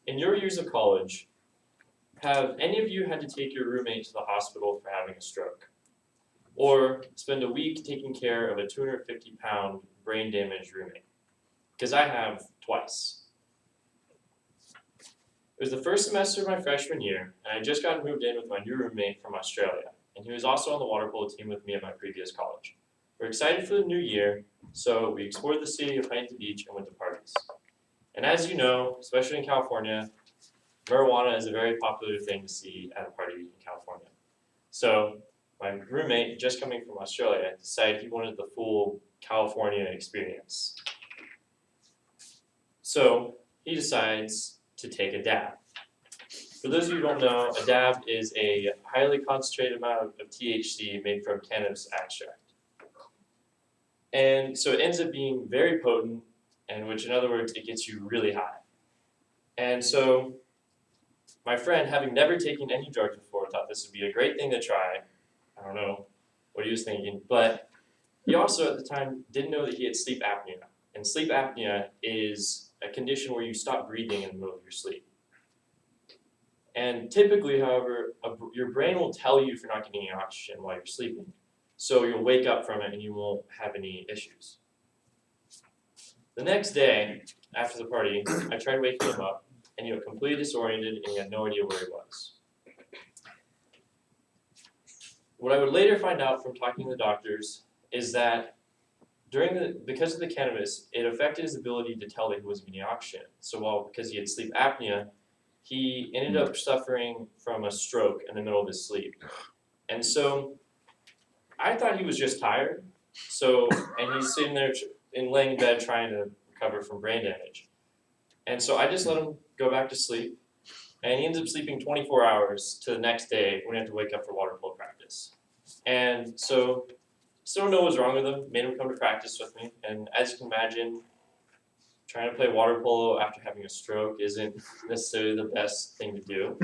In your years of college, have any of you had to take your roommate to the hospital for having a stroke? Or spend a week taking care of a 250-pound brain damaged roommate? Because I have twice. It was the first semester of my freshman year, and I just got moved in with my new roommate from Australia, and he was also on the water polo team with me at my previous college. We're excited for the new year, so we explored the city of Huntington Beach and went to parties. And as you know, especially in California, marijuana is a very popular thing to see at a party in California. So my roommate, just coming from Australia, decided he wanted the full California experience. So he decides to take a dab. For those of you who don't know, a dab is a highly concentrated amount of THC made from cannabis extract. And so it ends up being very potent, and which in other words, it gets you really high. And so my friend, having never taken any drugs before, thought this would be a great thing to try. I don't know what he was thinking, but he also at the time didn't know that he had sleep apnea. And sleep apnea is a condition where you stop breathing in the middle of your sleep. And typically, however, your brain will tell you if you're not getting any oxygen while you're sleeping. So you'll wake up from it and you won't have any issues. The next day, after the party, I tried waking him up, and he was completely disoriented and he had no idea where he was. What I would later find out from talking to the doctors is that because of the cannabis, it affected his ability to tell that he wasn't getting oxygen. So because he had sleep apnea, he ended up suffering from a stroke in the middle of his sleep. And so I thought he was just tired. And he's sitting there laying in bed trying to recover from brain damage. And so I just let him go back to sleep. And he ends up sleeping 24 hours to the next day when he had to wake up for water polo practice. And so still don't know what was wrong with him, made him come to practice with me. And as you can imagine, trying to play water polo after having a stroke isn't necessarily the best thing to do.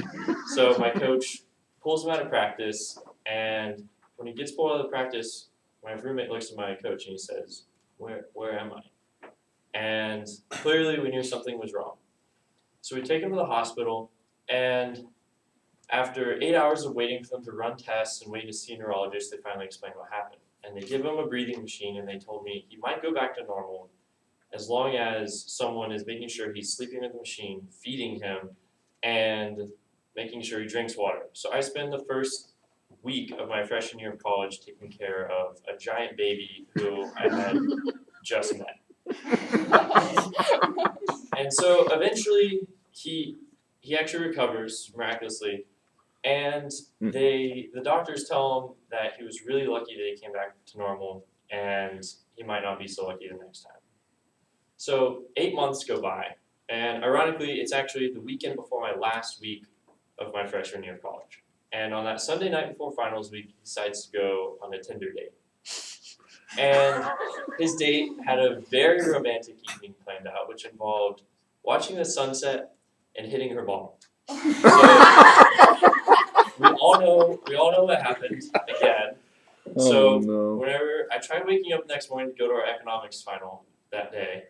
So my coach pulls him out of practice, and when he gets pulled out of practice, my roommate looks at my coach and he says, where am I? And clearly we knew something was wrong. So we take him to the hospital, and after 8 hours of waiting for them to run tests and waiting to see a neurologist, they finally explained what happened. And they give him a breathing machine, and they told me he might go back to normal as long as someone is making sure he's sleeping with the machine, feeding him, and making sure he drinks water. So I spent the first week of my freshman year of college taking care of a giant baby who I had just met. And so eventually he actually recovers miraculously, and the doctors tell him that he was really lucky that he came back to normal, and he might not be so lucky the next time. So 8 months go by, and ironically, it's actually the weekend before my last week of my freshman year of college. And on that Sunday night before finals week, he decides to go on a Tinder date. And his date had a very romantic evening planned out, which involved watching the sunset and hitting her ball. So we all know what happened again. Whenever I tried waking up the next morning to go to our economics final that day,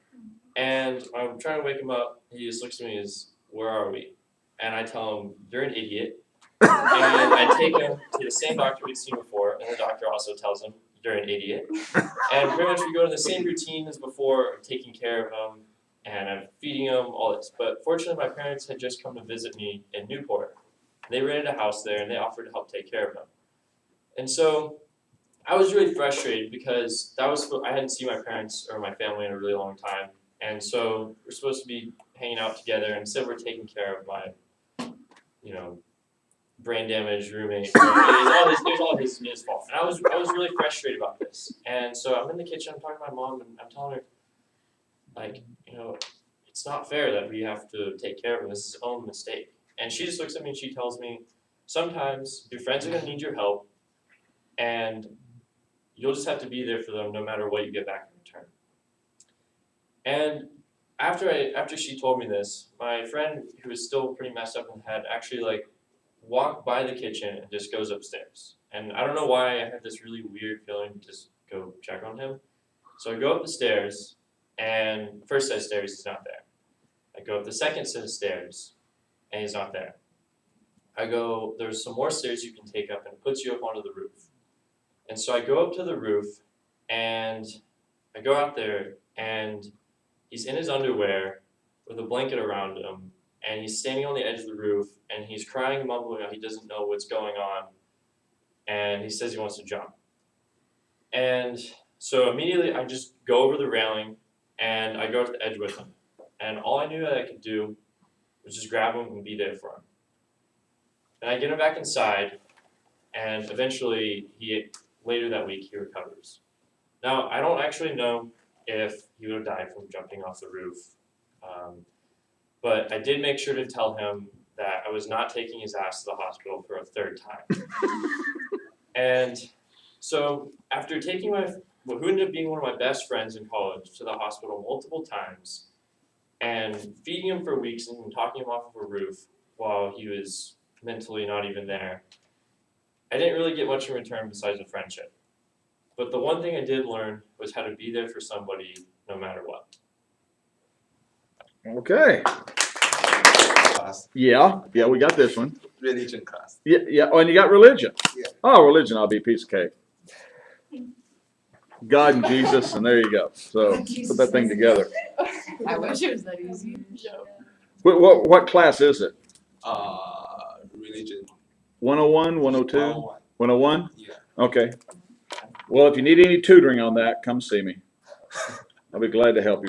and I'm trying to wake him up, he just looks at me and says, "Where are we?" And I tell him, "You're an idiot." And I take him to the same doctor we'd seen before, and the doctor also tells him, "You're an idiot." And pretty much we go to the same routine as before, taking care of him, and I'm feeding him, all this. But fortunately, my parents had just come to visit me in Newport. They rented a house there, and they offered to help take care of him. And so I was really frustrated because I hadn't seen my parents or my family in a really long time. And so we're supposed to be hanging out together, and instead we're taking care of my, brain damaged roommate. So it was all his fault. And I was really frustrated about this. And so I'm in the kitchen, I'm talking to my mom, and I'm telling her, it's not fair that we have to take care of him. This is his own mistake. And she just looks at me and she tells me, sometimes your friends are going to need your help, and you'll just have to be there for them no matter what you get back in return. And after she told me this, my friend, who was still pretty messed up in the head, actually walked by the kitchen and just goes upstairs. And I don't know why I had this really weird feeling to just go check on him. So I go up the stairs, and first set of stairs, he's not there. I go up the second set of stairs, and he's not there. I go, there's some more stairs you can take up, and it puts you up onto the roof. And so I go up to the roof, and I go out there, and he's in his underwear with a blanket around him, and he's standing on the edge of the roof, and he's crying, mumbling out he doesn't know what's going on, and he says he wants to jump. And so immediately I just go over the railing, and I go to the edge with him. And all I knew that I could do was just grab him and be there for him. And I get him back inside, and eventually, later that week, he recovers. Now, I don't actually know if he would have died from jumping off the roof, but I did make sure to tell him that I was not taking his ass to the hospital for a third time. And so, after taking who ended up being one of my best friends in college to the hospital multiple times, and feeding him for weeks and talking him off of a roof while he was mentally not even there, I didn't really get much in return besides a friendship. But the one thing I did learn was how to be there for somebody no matter what. Okay. Class. Yeah, we got this one. Religion class. Yeah. Oh, and you got religion. Yeah. Oh, religion, I'll be a piece of cake. God and Jesus, and there you go. So put that thing together. I wish it was that easy. What class is it? Religion. 101, 102, 101. 101? Yeah. Okay. Well, if you need any tutoring on that, come see me. I'll be glad to help you.